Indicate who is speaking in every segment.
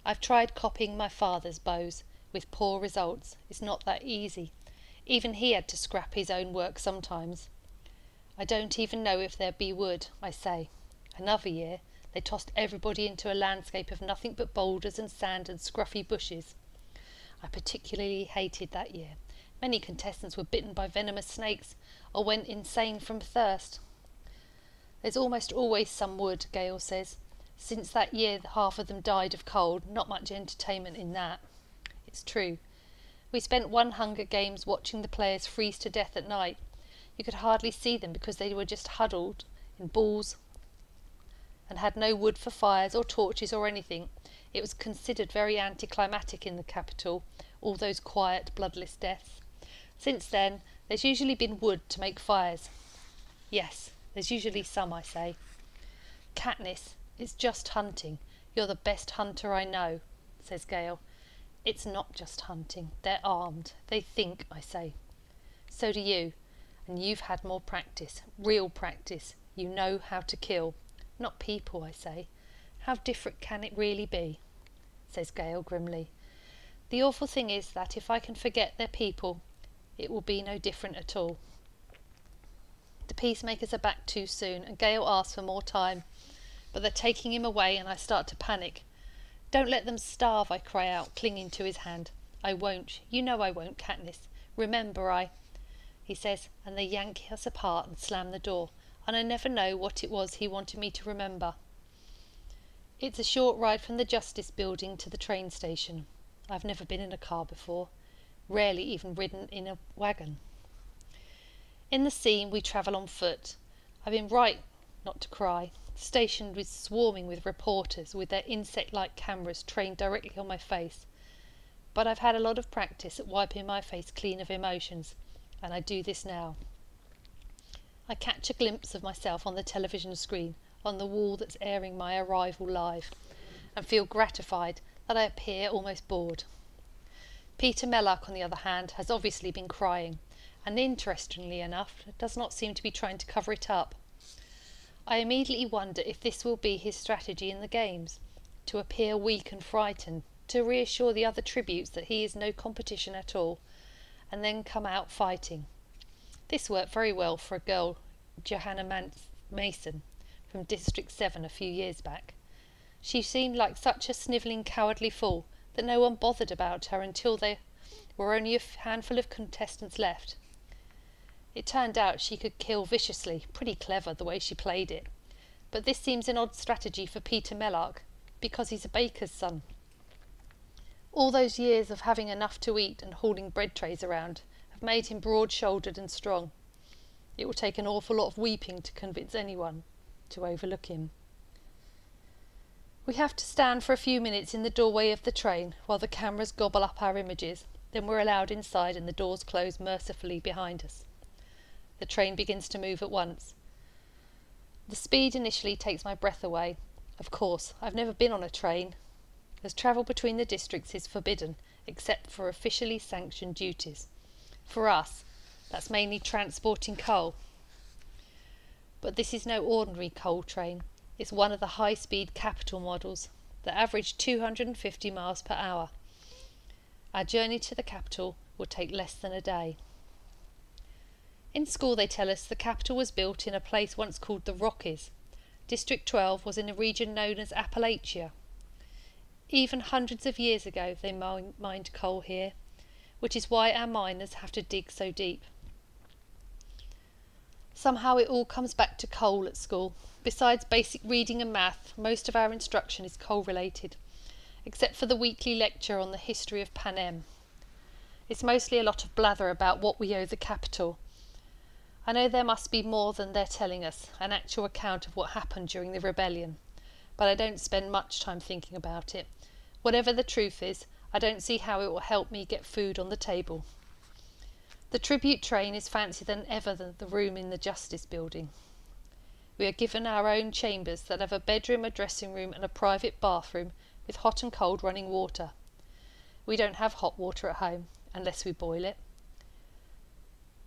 Speaker 1: I've tried copying my father's bows, with poor results. It's not that easy. Even he had to scrap his own work sometimes. I don't even know if there be wood, I say. Another year, they tossed everybody into a landscape of nothing but boulders and sand and scruffy bushes. I particularly hated that year. Many contestants were bitten by venomous snakes or went insane from thirst. There's almost always some wood, Gale says. Since that year half of them died of cold. Not much entertainment in that. It's true. We spent one Hunger Games watching the players freeze to death at night. You could hardly see them because they were just huddled in balls and had no wood for fires or torches or anything. It was considered very anticlimactic in the capital, all those quiet, bloodless deaths. Since then, there's usually been wood to make fires. Yes, there's usually some, I say. Katniss, it's just hunting. You're the best hunter I know, says Gale. It's not just hunting. They're armed. They think, I say. So do you. And you've had more practice. Real practice. You know how to kill. Not people, I say. How different can it really be? Says Gale grimly. The awful thing is that if I can forget they're people, it will be no different at all. The peacemakers are back too soon, and Gale asks for more time, but they're taking him away, and I start to panic. Don't let them starve, I cry out, clinging to his hand. I won't. You know I won't, Katniss. Remember, he says, and they yank us apart and slam the door, and I never know what it was he wanted me to remember. It's a short ride from the Justice Building to the train station. I've never been in a car before, rarely even ridden in a wagon. In the scene we travel on foot. I've been right not to cry. The station was swarming with reporters with their insect-like cameras trained directly on my face. But I've had a lot of practice at wiping my face clean of emotions, and I do this now. I catch a glimpse of myself on the television screen, on the wall that's airing my arrival live, and feel gratified that I appear almost bored. Peter Mellark, on the other hand, has obviously been crying, and interestingly enough, does not seem to be trying to cover it up. I immediately wonder if this will be his strategy in the games, to appear weak and frightened, to reassure the other tributes that he is no competition at all, and then come out fighting. This worked very well for a girl, Johanna Mason, from District 7 a few years back. She seemed like such a snivelling, cowardly fool that no one bothered about her until there were only a handful of contestants left. It turned out she could kill viciously, pretty clever the way she played it. But this seems an odd strategy for Peter Mellark, because he's a baker's son. All those years of having enough to eat and hauling bread trays around have made him broad-shouldered and strong. It will take an awful lot of weeping to convince anyone to overlook him. We have to stand for a few minutes in the doorway of the train while the cameras gobble up our images. Then we're allowed inside and the doors close mercifully behind us. The train begins to move at once. The speed initially takes my breath away. Of course, I've never been on a train, as travel between the districts is forbidden, except for officially sanctioned duties. For us, that's mainly transporting coal. But this is no ordinary coal train. It's one of the high-speed capital models that average 250 miles per hour. Our journey to the capital will take less than a day. In school they tell us the capital was built in a place once called the Rockies. District 12 was in a region known as Appalachia. Even hundreds of years ago they mined coal here, which is why our miners have to dig so deep. Somehow it all comes back to coal at school. Besides basic reading and math, most of our instruction is coal-related, except for the weekly lecture on the history of Panem. It's mostly a lot of blather about what we owe the capital. I know there must be more than they're telling us, an actual account of what happened during the rebellion, but I don't spend much time thinking about it. Whatever the truth is, I don't see how it will help me get food on the table. The tribute train is fancier than ever than the room in the Justice Building. We are given our own chambers that have a bedroom, a dressing room and a private bathroom with hot and cold running water. We don't have hot water at home, unless we boil it.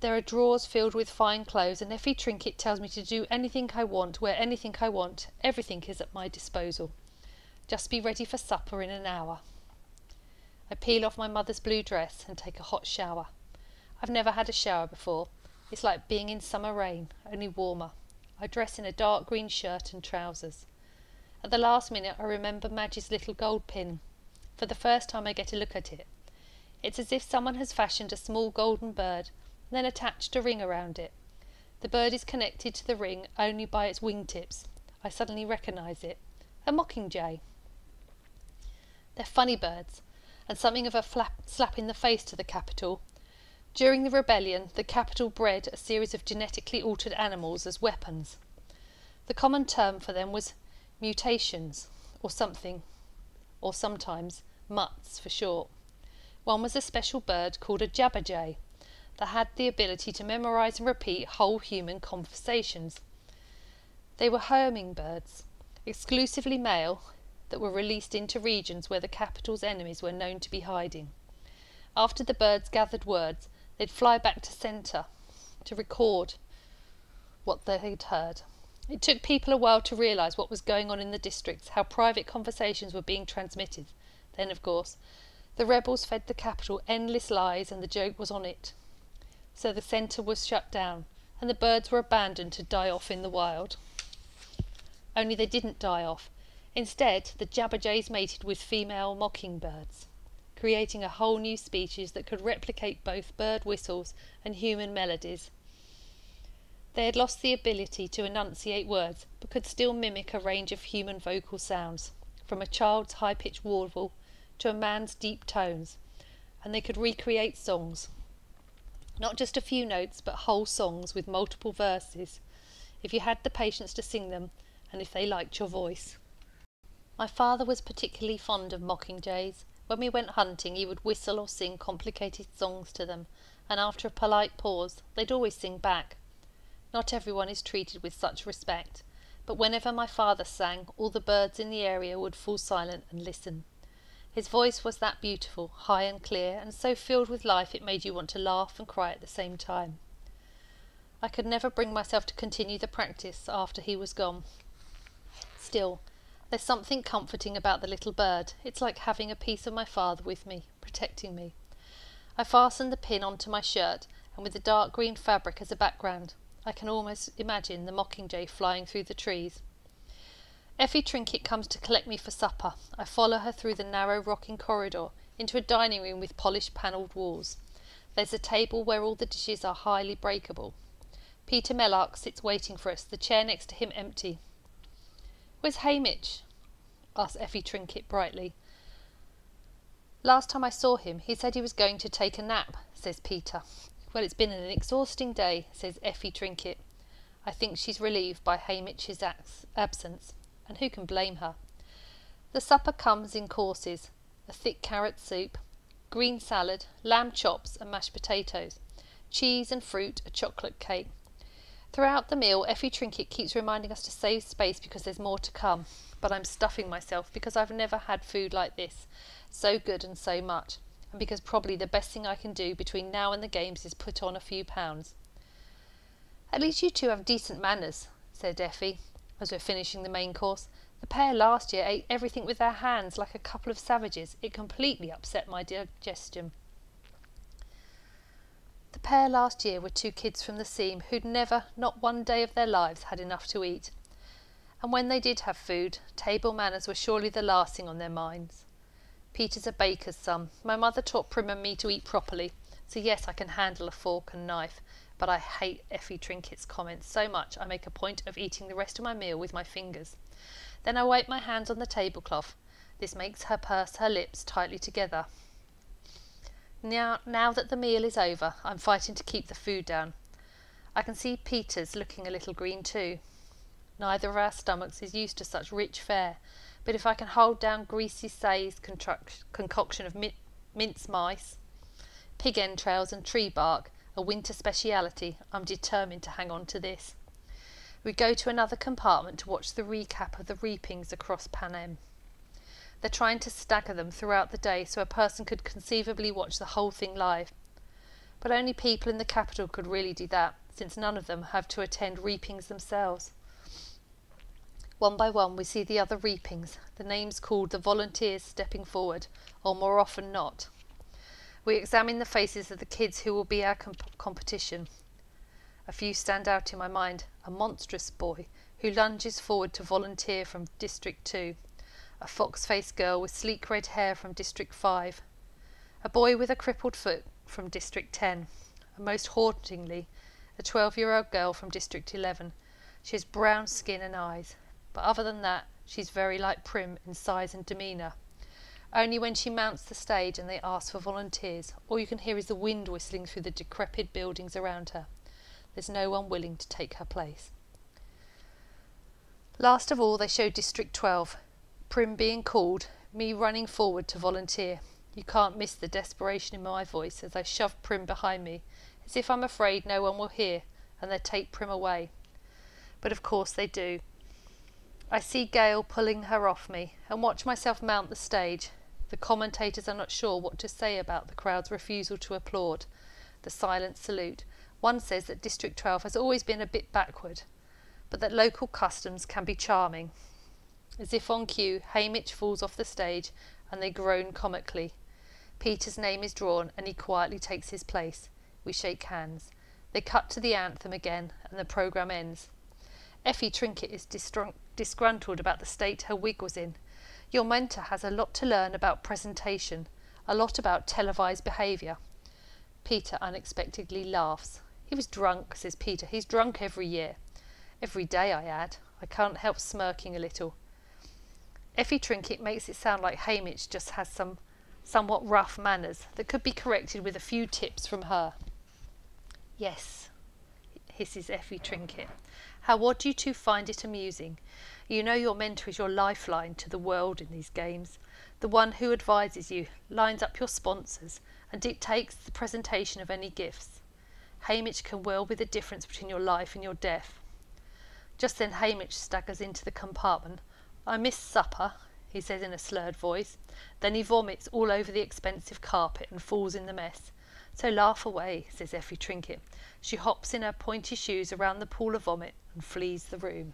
Speaker 1: There are drawers filled with fine clothes, and Effie Trinket tells me to do anything I want, wear anything I want. Everything is at my disposal. Just be ready for supper in an hour. I peel off my mother's blue dress and take a hot shower. I've never had a shower before. It's like being in summer rain, only warmer. I dress in a dark green shirt and trousers. At the last minute I remember Madge's little gold pin. For the first time I get a look at it. It's as if someone has fashioned a small golden bird and then attached a ring around it. The bird is connected to the ring only by its wingtips. I suddenly recognise it. A mockingjay. They're funny birds, and something of a slap in the face to the capital. During the rebellion, the capital bred a series of genetically altered animals as weapons. The common term for them was mutations, or something, or sometimes mutts for short. One was a special bird called a jabberjay that had the ability to memorise and repeat whole human conversations. They were homing birds, exclusively male, that were released into regions where the capital's enemies were known to be hiding. After the birds gathered words, they'd fly back to centre to record what they had heard. It took people a while to realise what was going on in the districts, how private conversations were being transmitted. Then, of course, the rebels fed the capital endless lies, and the joke was on it. So the centre was shut down, and the birds were abandoned to die off in the wild. Only they didn't die off. Instead, the jabberjays mated with female mockingbirds, creating a whole new species that could replicate both bird whistles and human melodies. They had lost the ability to enunciate words, but could still mimic a range of human vocal sounds, from a child's high-pitched warble to a man's deep tones, and they could recreate songs. Not just a few notes, but whole songs with multiple verses, if you had the patience to sing them, and if they liked your voice. My father was particularly fond of mockingjays. When we went hunting, he would whistle or sing complicated songs to them, and after a polite pause, they'd always sing back. Not everyone is treated with such respect, but whenever my father sang, all the birds in the area would fall silent and listen. His voice was that beautiful, high and clear, and so filled with life it made you want to laugh and cry at the same time. I could never bring myself to continue the practice after he was gone. Still, there's something comforting about the little bird. It's like having a piece of my father with me, protecting me. I fastened the pin onto my shirt, and with the dark green fabric as a background, I can almost imagine the mockingjay flying through the trees. Effie Trinket comes to collect me for supper. I follow her through the narrow rocking corridor into a dining room with polished panelled walls. There's a table where all the dishes are highly breakable. Peter Mellark sits waiting for us, the chair next to him empty. "Where's Hamish?" asks Effie Trinket brightly. "Last time I saw him, he said he was going to take a nap," says Peter. "Well, it's been an exhausting day," says Effie Trinket. I think she's relieved by Hamish's absence, and who can blame her? The supper comes in courses: a thick carrot soup, green salad, lamb chops and mashed potatoes, cheese and fruit, a chocolate cake. Throughout the meal, Effie Trinket keeps reminding us to save space because there's more to come, but I'm stuffing myself because I've never had food like this, so good and so much, and because probably the best thing I can do between now and the games is put on a few pounds. "At least you two have decent manners," said Effie, as we're finishing the main course. "The pair last year ate everything with their hands like a couple of savages. It completely upset my digestion." The pair last year were two kids from the seam who'd never, not one day of their lives, had enough to eat. And when they did have food, table manners were surely the last thing on their minds. Peter's a baker's son. My mother taught Prim and me to eat properly, so yes, I can handle a fork and knife, but I hate Effie Trinket's comments so much I make a point of eating the rest of my meal with my fingers. Then I wipe my hands on the tablecloth. This makes her purse her lips tightly together. Now that the meal is over, I'm fighting to keep the food down. I can see Peter's looking a little green too. Neither of our stomachs is used to such rich fare, but if I can hold down Greasy Say's concoction of mince mice, pig entrails and tree bark, a winter speciality, I'm determined to hang on to this. We go to another compartment to watch the recap of the reapings across Panem. They're trying to stagger them throughout the day so a person could conceivably watch the whole thing live. But only people in the capital could really do that, since none of them have to attend reapings themselves. One by one we see the other reapings, the names called the volunteers stepping forward, or more often not. We examine the faces of the kids who will be our competition. A few stand out in my mind. A monstrous boy who lunges forward to volunteer from District 2. A fox-faced girl with sleek red hair from District 5. A boy with a crippled foot from District 10. And most hauntingly, a 12-year-old girl from District 11. She has brown skin and eyes, but other than that, she's very like Prim in size and demeanour. Only when she mounts the stage and they ask for volunteers, all you can hear is the wind whistling through the decrepit buildings around her. There's no one willing to take her place. Last of all, they show District 12, Prim being called, me running forward to volunteer. You can't miss the desperation in my voice as I shove Prim behind me, as if I'm afraid no one will hear, and they take Prim away. But of course they do. I see Gail pulling her off me, and watch myself mount the stage. The commentators are not sure what to say about the crowd's refusal to applaud, the silent salute. One says that District 12 has always been a bit backward, but that local customs can be charming. As if on cue, Haymitch falls off the stage, and they groan comically. Peter's name is drawn, and he quietly takes his place. We shake hands. They cut to the anthem again, and the programme ends. Effie Trinket is disgruntled about the state her wig was in. Your mentor has a lot to learn about presentation, a lot about televised behaviour. Peter unexpectedly laughs. He was drunk, says Peter. He's drunk every year. Every day, I add. I can't help smirking a little. Effie Trinket makes it sound like Haymitch just has some somewhat rough manners that could be corrected with a few tips from her. Yes, hisses Effie Trinket. How odd you two find it amusing. You know your mentor is your lifeline to the world in these games, the one who advises you, lines up your sponsors, and dictates the presentation of any gifts. Haymitch can well be the difference between your life and your death. Just then Haymitch staggers into the compartment. I missed supper, he says in a slurred voice. Then he vomits all over the expensive carpet and falls in the mess. So laugh away, says Effie Trinket. She hops in her pointy shoes around the pool of vomit and flees the room.